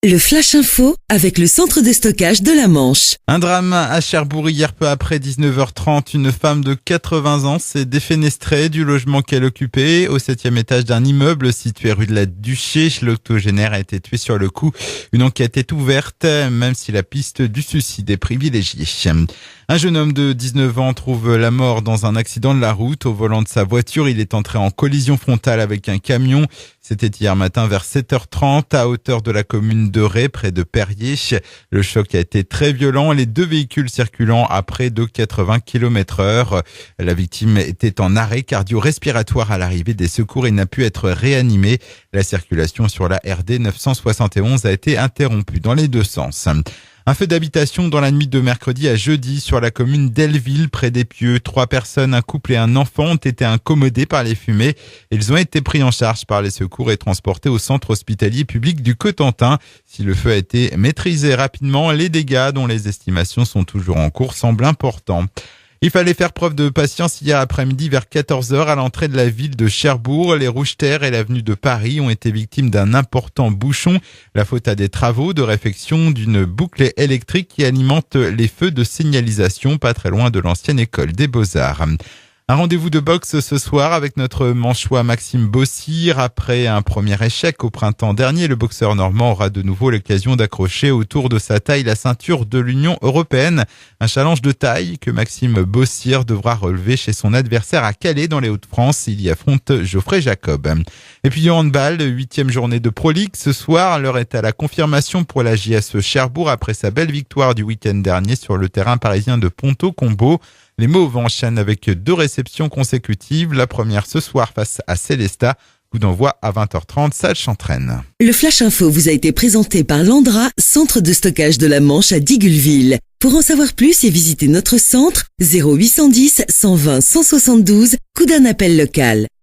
Le Flash Info avec le centre de stockage de la Manche. Un drame à Cherbourg hier peu après 19h30. Une femme de 80 ans s'est défenestrée du logement qu'elle occupait au 7e étage d'un immeuble situé rue de la Duché. L'octogénaire a été tué sur le coup. Une enquête est ouverte, même si la piste du suicide est privilégiée. Un jeune homme de 19 ans trouve la mort dans un accident de la route. Au volant de sa voiture, il est entré en collision frontale avec un camion. C'était hier matin vers 7h30 à hauteur de la commune de Ré, près de Perrier. Le choc a été très violent, les deux véhicules circulant à près de 80 km/h. La victime était en arrêt cardio-respiratoire à l'arrivée des secours et n'a pu être réanimée. La circulation sur la RD 971 a été interrompue dans les deux sens. Un feu d'habitation dans la nuit de mercredi à jeudi sur la commune d'Elleville, près d'Épieux. 3 personnes, un couple et un enfant, ont été incommodés par les fumées. Ils ont été pris en charge par les secours et transportés au centre hospitalier public du Cotentin. Si le feu a été maîtrisé rapidement, les dégâts, dont les estimations sont toujours en cours, semblent importants. Il fallait faire preuve de patience hier après-midi vers 14h à l'entrée de la ville de Cherbourg. Les Rouge-Terre et l'avenue de Paris ont été victimes d'un important bouchon. La faute à des travaux de réfection d'une boucle électrique qui alimente les feux de signalisation pas très loin de l'ancienne école des Beaux-Arts. Un rendez-vous de boxe ce soir avec notre manchois Maxime Bossir. Après un premier échec au printemps dernier, le boxeur normand aura de nouveau l'occasion d'accrocher autour de sa taille la ceinture de l'Union européenne. Un challenge de taille que Maxime Bossir devra relever chez son adversaire à Calais dans les Hauts-de-France. Il y affronte Geoffrey Jacob. Et puis en handball, 8e journée de Pro League. Ce soir, l'heure est à la confirmation pour la JSE Cherbourg après sa belle victoire du week-end dernier sur le terrain parisien de Ponto-Combo. Les Mauves enchaînent avec 2 réceptions consécutives. La première ce soir face à Célestat. Coup d'envoi à 20h30, salle Chantraine. Le Flash Info vous a été présenté par Landra, centre de stockage de la Manche à Digoulville. Pour en savoir plus et visiter notre centre, 0810 120 172, coup d'un appel local.